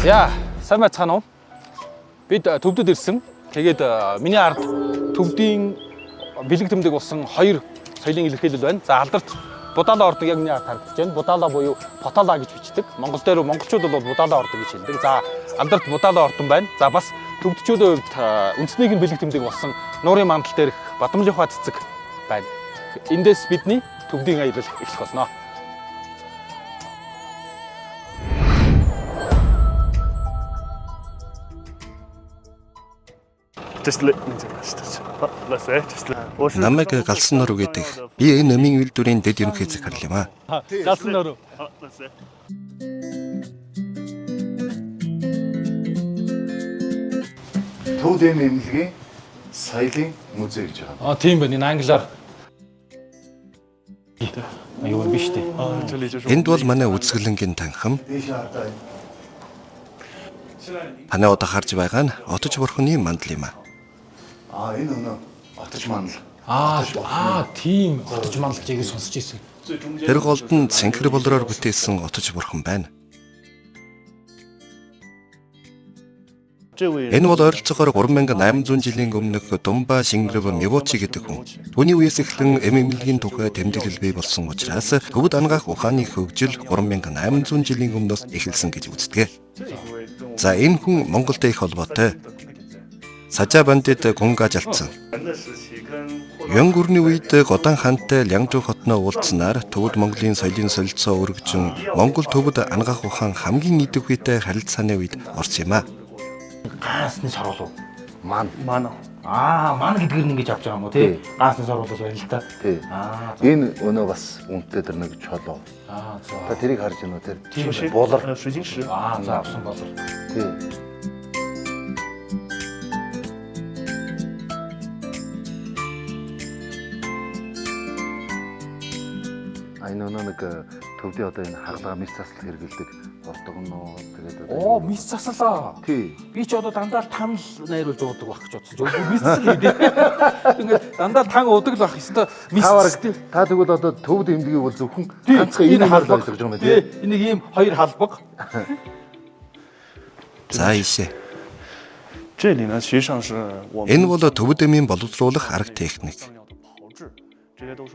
За, сайн байцгаана уу? Бид төвдөд ирсэн. Тэгээд миний ард төвдийн бэлэг тэмдэг болсон хоёр соёлын илэрхийлэл байна. За, алдарт Будаалаа ордог яг миний ард харагдаж байна. Будаалаа буюу Потала гэж бичдэг. Монгол дээр монголчууд бол Будаалаа ордог гэж хэлдэг. За, алдарт Будаалаа ордон байна. За, бас төвдчүүдийн хувьд үндэснийг нь бэлэг тэмдэг болсон нуурын мандал дээрх Бадамжийн ухаа цэцэг байна. Эндээс бидний төвдийн аялал эхлэх болно. Намайг галсан нор гэдэг. Би энэ намын үйлдвэрийн дэд ерөнхий захирал юм аа. Галсан нор. Төвдийн эмнэлгийн соёлын музей гэж байгаа. Тийм байна. Энэ англиар. Аюу биш дээ. Энд бол манай үзэсгэлэнгийн танхим. Танай одоо харж байгаа нь Отож бурхны мандал юм аа. Энэ өнөө Отож мандал. Тийм. Отож мандалжийг сонсч ирсэн. Тэр голд нь цэнхэр болроор бүтээсэн Отож бурхан байна. Энэ бол ойролцоогоор 3800 жилийн өмнөх Думба Шингрэв Мивочи гэдэг хүн. Түүний үеэс эхлэн эмэмлэгийн тухай тэмдэглэл бий болсон учраас төвд ангаах ухааны хөгжил 3800 жилийн өмнөөс эхэлсэн гэж үздэг. За энэ хүн Монголтой их холбоотой. Сажаа бандит гунгаж алдсан. Юн гүрний үед Годан хантай Лянжуу хотноо уулзсанаар төвд Монголын соёлын солилцоо өргөжин Монгол төвд ангаах ухаан хамгийн идэвхтэй харилцааны үед орсон юм а. Гаасны сорол уу? Ман. Ман гэдгээр нь ингэж авч байгаа юм уу тий? Гаасны сорол бол байна л та. Тий. Энэ өнөө бас үнэтэй тэр нэг чолоо. За. Та тэрийг харж байна уу тэр? Булар. За авсан болор. Тий. Энэ өнөө нэг төвдөө одоо энэ хагалгаа мис заслал хэрэгэлдэг ордогноо тэгээд Мис заслаа. тий. Би ч одоо дандаа тан найруулж уудаг байх гэж бодсон. Мис засал гэдэг. Ингээд дандаа тан уудаг л байх ёстой. Мис засал. Та тэгвэл одоо төвд эмнэлгийг бол зөвхөн ганцхан энэ хаалбаг гэж байгаа юм тий. Энийг ийм хоёр халбаг. За ийшээ. Энэ бол төвд эмийн боловсруулах арга техник.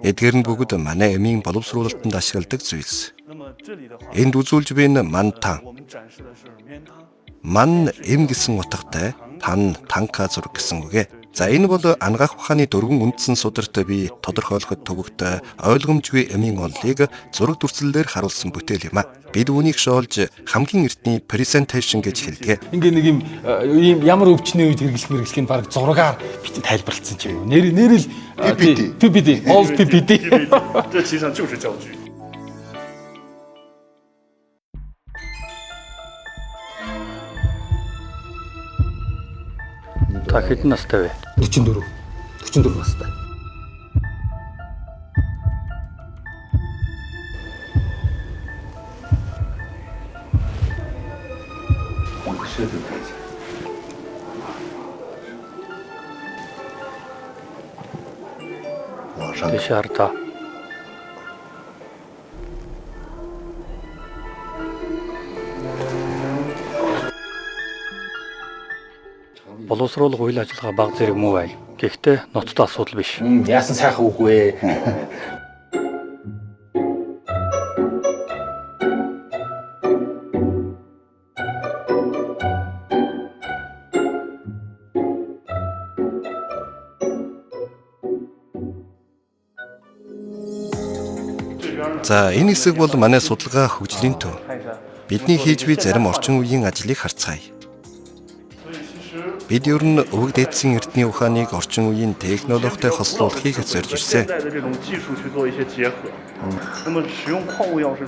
Эдгээр нь бүгд манай эмийн боловсруулалтанд ашигладаг зүйлс. Энд үзүүлж буй нь мантан. Ман эм гэсэн утгатай, тан танка зураг гэсэн үгэ. За энэ бол ангаах ухааны дөрвөн үндсэн сударт би тодорхойлоход төвөгт ойлгомжгүй эмийн онолыг зураг дүрслэлээр харуулсан бүтээл юм а. Бид үүнийг шоолж хамгийн эртний презентацийн гэж хэлдэг. Ингээ нэг ийм ямар өвчний үед хэрэглэх нь баг зургаар бит тайлбарлагдсан ч юм уу. Нэрэл PPT, all PPT. 这其实上就是教具。 Та хэдэн настай вэ? 44 настай. Тийш хардаа. Боловсруулах үйл ажиллагаа бага зэрэг муу байна. Гэхдээ ноцтой асуудал биш. Яасан сайхан үгүй ээ. За энэ хэсэг бол манай судалгаа хөгжлийн төв. Бидний хийж буй зарим орчин үеийн ажлыг харцгаая. Бид ер нь өвөг дээдсийн эрдний ухааныг орчин үеийн технологитой хослуулахыг зорж ирсэн.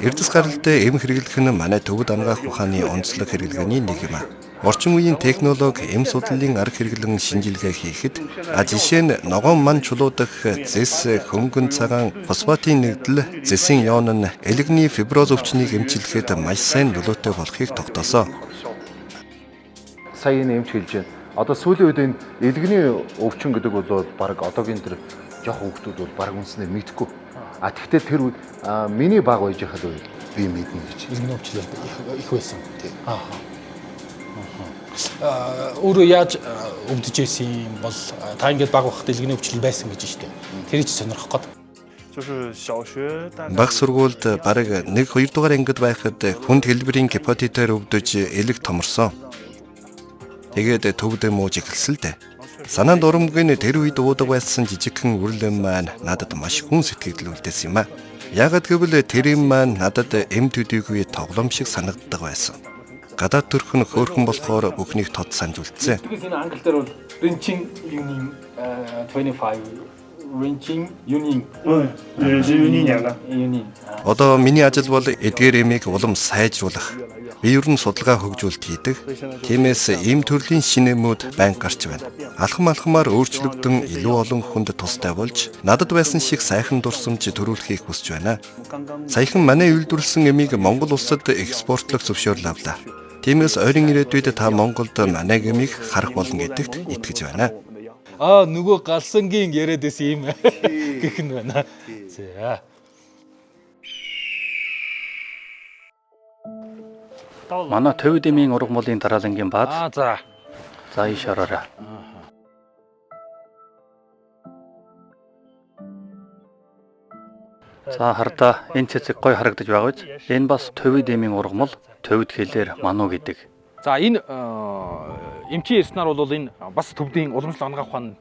Эрдэс гаралтай эм хэрэглэх нь манай төвд ангаах ухааны онцлог хэрэглгээний нэг юм а. Орчин үеийн технологи эм судлалын арга хэрэглэн шинжилгээ хийхэд жишээ нь ногоон ман чулуудах зэс, хөнгөн цагаан, фосфатын нэгдэл, зэсийн ион нь элегний фиброз өвчнийг эмчилгэхэд маш сайн нөлөөтэй болохыг тогтоосоо. Сая энэ эмч хэлж байна. Одоо сүүлийн үед энэ элэгний өвчин гэдэг бол баг одоогийн тэр жоох хүүхдүүд бол баг үнснээ мэдхгүй. Тэгвэл тэр үед миний баг байж хахад би мэднэ гэж. Иргэн өвчлөл их байсан. өөрөө яаж өвдөж байсан юм бол та ингээд баг бахад дэлгэний өвчлөл байсан гэж штэ. Тэр их сонирхох гээд. 就是小学大概 Баг сургуульд бараг 1-2 дугаар ангид байхад хүнд хэлбэрийн гепатитээр өвдөж элэг томорсон. Тэгээд төвд мууж эхэлсэн л дээ. Санаанд урамгүй тэр үед уудаг байсан жижигхэн үрлэн маань надад маш хүн сэтгэл үлдээсэн юм а. Яагад гэвэл тэр юм маань надад эм төдийгүй тоглоом шиг санагддаг байсан. Гадаад төрх нь хөөрхөн болохоор бүхнийг тод санаж үлдсэн. Тэгээс энэ англи дээр бол wrenching union 25 wrenching union 也是1年的。 union. Одоо миний ажил бол эдгээр эмийг улам сайжруулах. Би ер нь судалгаа хөгжүүлэлт хийдэг. Тиймээс ийм төрлийн шинэмүүд байнга гарч байна. Алхамаар өөрчлөгдөн илүү олон хүнд тустай болж, надад байсан шиг сайхан дурсамж төрүүлэхийг хүсэж байна. Саяхан манай үйлдвэрлэсэн эмийг Монгол улсад экспортлох зөвшөөрөл авлаа. Тиймээс ойрын ирээдүйд та Монголд манай эмийг харах болно гэдэгт итгэж байна. Нөгөө галсангийн яриад байсан юм гэх нь байна. За. Манай төвд эмийн ураг молын дараалангийн бааз. За. За ийш ороорой. За хардаа энэ цэцэг гой харагдаж байгаа биз? Энэ бас төвд эмийн ураг мол, төвд хэлээр мануу гэдэг. За энэ эмчийн ярьснаар бол энэ бас төвдийн уламжлал ангаах ухаанд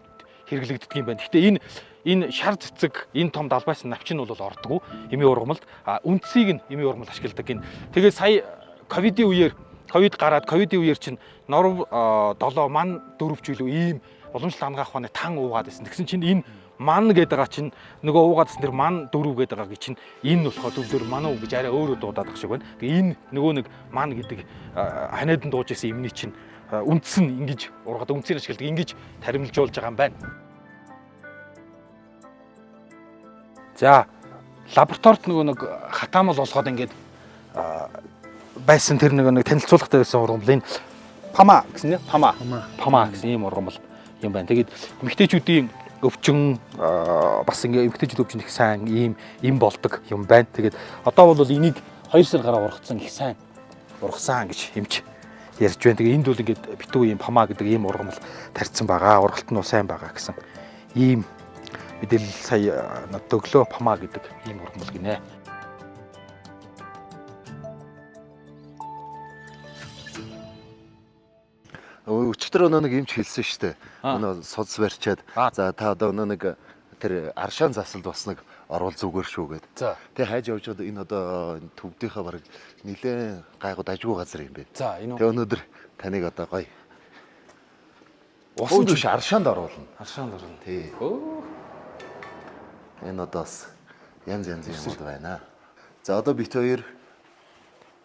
хэрэглэгддэг юм байна. Гэхдээ энэ шар цэцэг, энэ том далбайсан навч нь бол ордгоо эмийн ургамалд үндсийг нь эмийн ургамал ашигладаг гин. Тэгээд сая ковид үеэр чинь норв 7 ман 4 ч үлээ ийм уламжлал ангаах ухааны тан уугаад байсан. Тэгсэн чинь энэ ман гэдэг байгаа чинь нөгөө уугаадсан тэр ман 4 гэдэг байгаа чинь энэ нь болохоор төвлөр мануу гэж арай өөрөө дуудаад ах шиг байна. Тэгээ энэ нөгөө нэг ман гэдэг ханиадан дууж исэн эмний чинь үндс нь ингэж ургаад үндсээр ашигладаг ингэж таримлжуулж байгаа юм байна. За лабораторид нөгөө нэг хатаамал болгоод ингээд байсан тэр нэг танилцуулгатай байсан ургамал энэ пама гэсэн нэ пама гэсэн ийм ургамал юм байна. Тэгээд эмэгтэйчүүдийн өвчин бас ингээ эмэгтэйчүүд өвчин их сайн ийм болдог юм байна. Тэгээд одоо бол энийг 2 сар гараа ургацсан их сайн ургасан гэж эмч ярьж байна. Тэгээ энд бол ингээд битүү ийм пама гэдэг ийм ургамал тарьсан байгаа. Ургалт нь сайн байгаа гэсэн ийм мэдээлэл сая надад өглөө пама гэдэг ийм ургамал гинэ. Өчигдөр нэг юмч хэлсэн шүү дээ. Өнөө судас барьчаад за та одоо нэг тэр аршаан засалд бас нэг орвол зүгээр шүү гэд. Тэг хайж явж байгаад энэ одоо төвдийнхаа бараг нилээн гайгүй дажгүй газар юм бэ. Тэг өнөөдөр таныг одоо гоё усан биш аршаанд оруулна. Тий. Энэ одоо бас янз юмуд байна. За одоо бит хоёр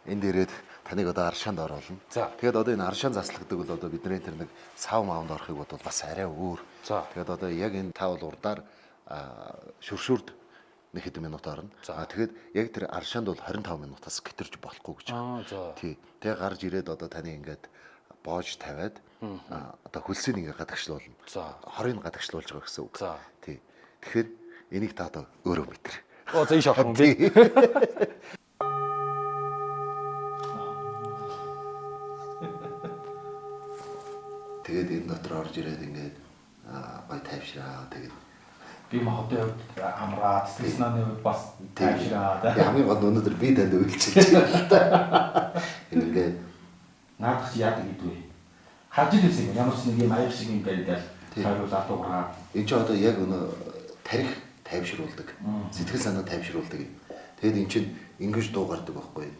энд ирээд таныг одоо аршаанд оруулна. Тэгээд одоо энэ аршаан заслагддаг бол одоо бидний тэр нэг сав маавнд орохыг бодвол бас арай өөр. Тэгээд одоо яг энэ таавал урдаар шүршүрд нэг хэдэн минут орно. Тэгээд яг тэр аршаанд бол 25 минутаас гитэрж болохгүй гэж. Тий. Тэгээд гарч ирээд одоо таны ингээд боож тавиад одоо хөлсийг ингээд гадагшлуулна. Хорыг гадагшлуулж байгаа гэсэн үг. Тий. Тэгэхээр энийг та одоо өөрөө мэдэр. За ийш авах юм би. Тэгээд энэ дотор орж ирээд ингээд гой тайвшраа тэгээд би махад амраа стеснаны бас тайвшраа. Хамгийн гол өнөөдөр би танд үйлчилж байна. Ингээд наадах яадаг гэдгүй. Харж ирсэн юм ямар ч нэг юм аяг шиг юм байдаг. Тайвуулаад уураа. энэ ч одоо яг өнөө тарих тайвшруулдаг. Сэтгэл санаа тайвшруулдаг юм. Тэгээд эн чинь ингэж дуугардаг байхгүй юу?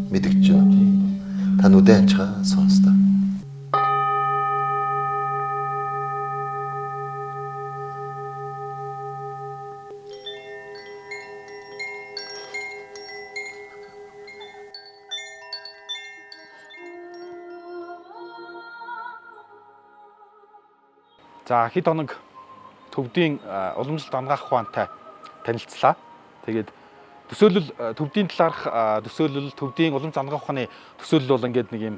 Мэдэгч байна. Та нүдэн анчгаа сонстоо. За хэд хоног төвдийн уламжлалт ангаах ухаантай танилцлаа. Тэгээд төсөөлөл төвдийн талаарх төсөөлөл төвдийн уламжлалт ангаах ухааны төсөөлөл бол ингээд нэг юм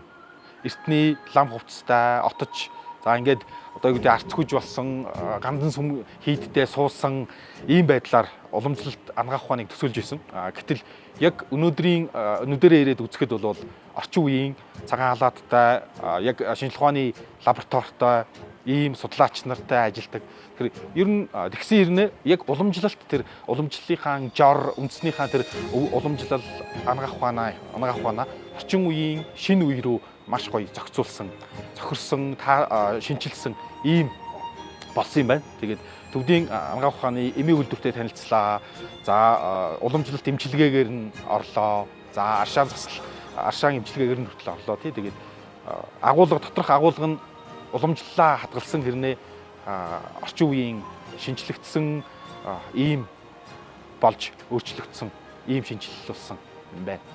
эртний лам хувцастай отож за ингээд одоо юу гэдэг арцгүйж болсон гандан сүм хийдтэй суусан ийм байдлаар уламжлалт анагаах ухааныг төсөөлж исэн. Гэтэл яг өнөөдрөө ирээд үзэхэд бол орчин үеийн цагаан халааттай яг шинжлэх ухааны лабораторитой ийм судлаач нартай ажилдаг. Тэр ер нь тэгсэн хэрнээ яг уламжлалт тэр уламжлалынхаа жор үндэснийхаа тэр уламжлал анагаах ухаанаа орчин үеийн шинэ үе рүү маш гоё зохицуулсан, зохирсон, шинчилсэн ийм болсон юм байна. Тэгээд төвдийн анагаах ухааны эмийн үйлдвэртэй танилцлаа. За уламжлалт эмчилгээгээр нь орлоо. За аршаан эмчилгээгээр нь хүртэл орлоо тий. Тэгээд доторх агуулга нь уламжлалаа хадгалсан хэрнээ орчин үеийн шинжлэгдсэн ийм болж өөрчлөгдсөн ийм шинжилэл болсон юм байна.